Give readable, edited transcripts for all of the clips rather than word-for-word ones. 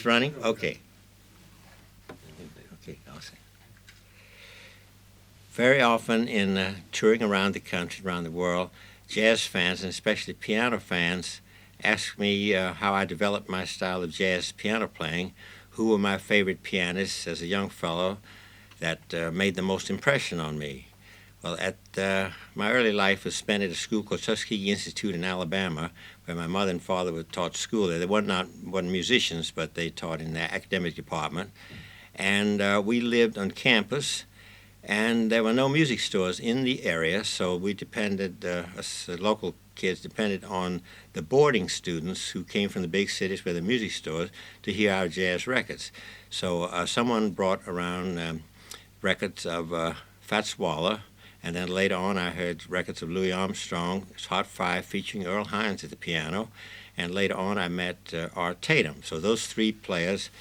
running? Okay. Okay, I'll say. Very often in touring around the country, around the world, jazz fans, and especially piano fans, ask me how I developed my style of jazz piano playing, who were my favorite pianists as a young fellow that made the most impression on me. Well, my early life was spent at a school called Tuskegee Institute in Alabama, where my mother and father were taught school there. They weren't musicians, but they taught in the academic department. And we lived on campus, and there were no music stores in the area, so we depended, us local kids depended on the boarding students who came from the big cities where the music stores to hear our jazz records. So someone brought around records of Fats Waller, and then later on I heard records of Louis Armstrong's Hot Five featuring Earl Hines at the piano, and later on I met Art Tatum. So those three players,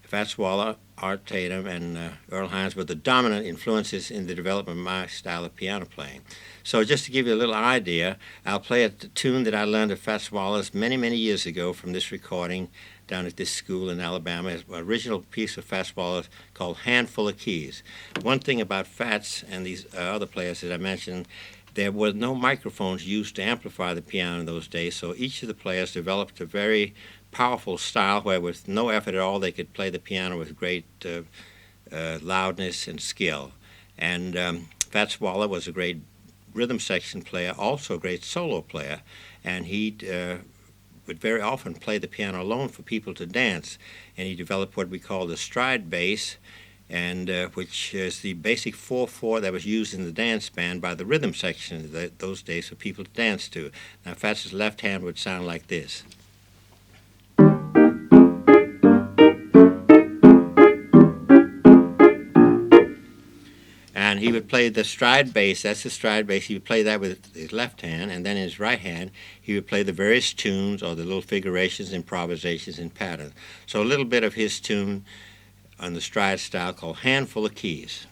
Fats Waller, Art Tatum, and Earl Hines, were the dominant influences in the development of my style of piano playing. So just to give you a little idea, I'll play a tune that I learned of Fats Waller's many, many years ago from this recording down at this school in Alabama. It's an original piece of Fats Waller's called Handful of Keys. One thing about Fats and these other players that I mentioned, there were no microphones used to amplify the piano in those days, so each of the players developed a very powerful style where with no effort at all they could play the piano with great loudness and skill. And Fats Waller was a great rhythm section player, also a great solo player, and he would very often play the piano alone for people to dance. And he developed what we call the stride bass, and which is the basic 4/4 that was used in the dance band by the rhythm section those days for people to dance to. Now Fats's left hand would sound like this. And he would play the stride bass, that's the stride bass, he would play that with his left hand, and then in his right hand he would play the various tunes or the little figurations, improvisations, and patterns. So a little bit of his tune on the stride style called Handful of Keys.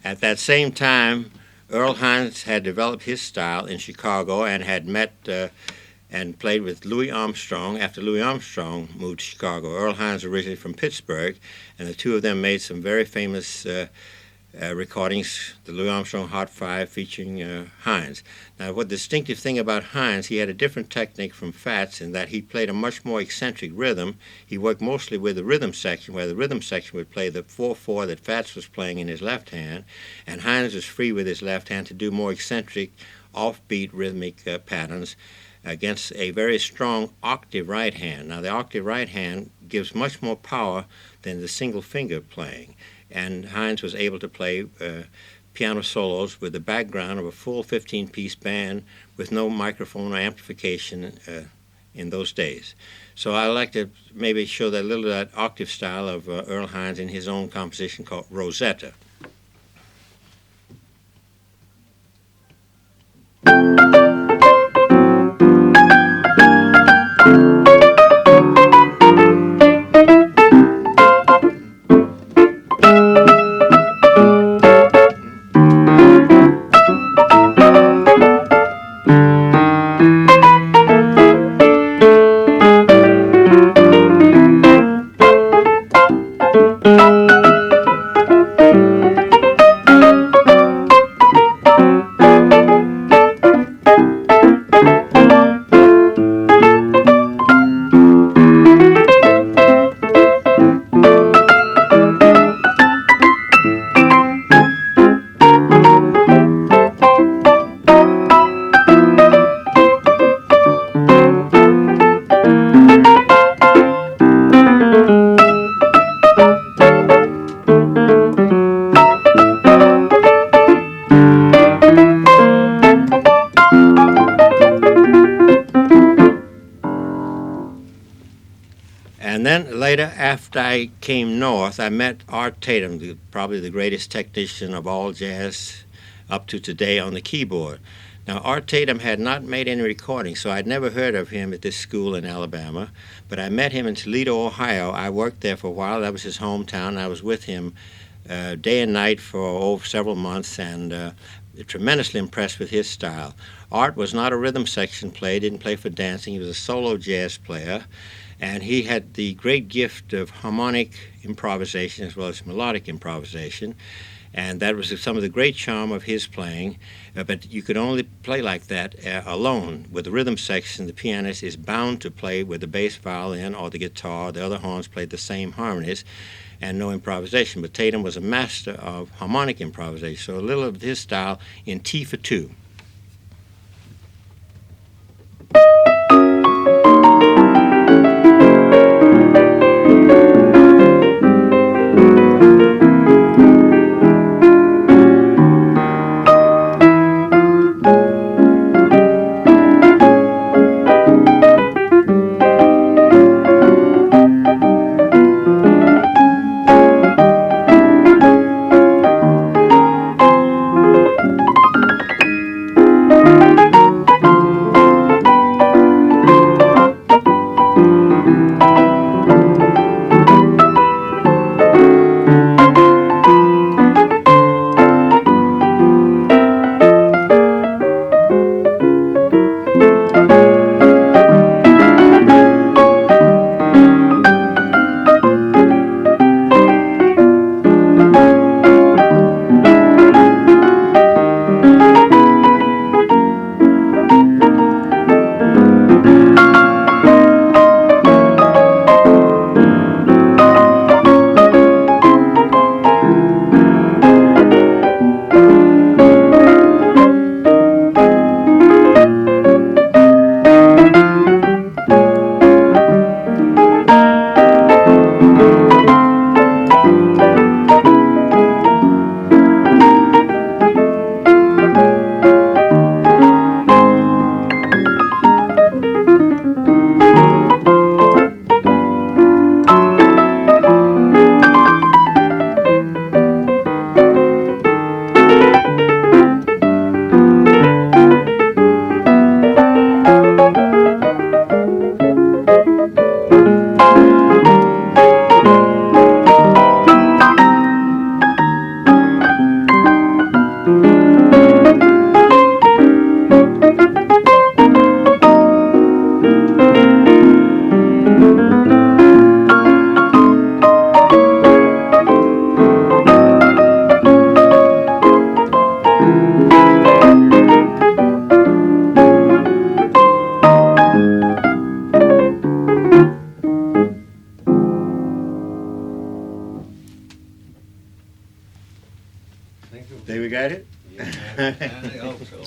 At that same time, Earl Hines had developed his style in Chicago and had met and played with Louis Armstrong after Louis Armstrong moved to Chicago. Earl Hines originally from Pittsburgh, and the two of them made some very famous recordings, the Louis Armstrong Hot Five featuring Hines. Now, what distinctive thing about Hines, he had a different technique from Fats in that he played a much more eccentric rhythm. He worked mostly with the rhythm section, where the rhythm section would play the 4/4 that Fats was playing in his left hand, and Hines was free with his left hand to do more eccentric, offbeat rhythmic patterns against a very strong octave right hand. Now, the octave right hand gives much more power than the single finger playing, and Hines was able to play piano solos with the background of a full 15-piece band with no microphone or amplification in those days. So I'd like to maybe show that little of that octave style of Earl Hines in his own composition called Rosetta. after I came north, I met Art Tatum, probably the greatest technician of all jazz up to today on the keyboard. Now, Art Tatum had not made any recordings, so I'd never heard of him at this school in Alabama, but I met him in Toledo, Ohio. I worked there for a while. That was his hometown. I was with him day and night for several months, and tremendously impressed with his style. Art was not a rhythm section player, didn't play for dancing. He was a solo jazz player, and he had the great gift of harmonic improvisation as well as melodic improvisation, and that was some of the great charm of his playing. But you could only play like that alone. With the rhythm section, the pianist is bound to play with the bass violin or the guitar. The other horns played the same harmonies, and no improvisation. But Tatum was a master of harmonic improvisation, so a little of his style in T for two. There we got it? Yeah, I hope so.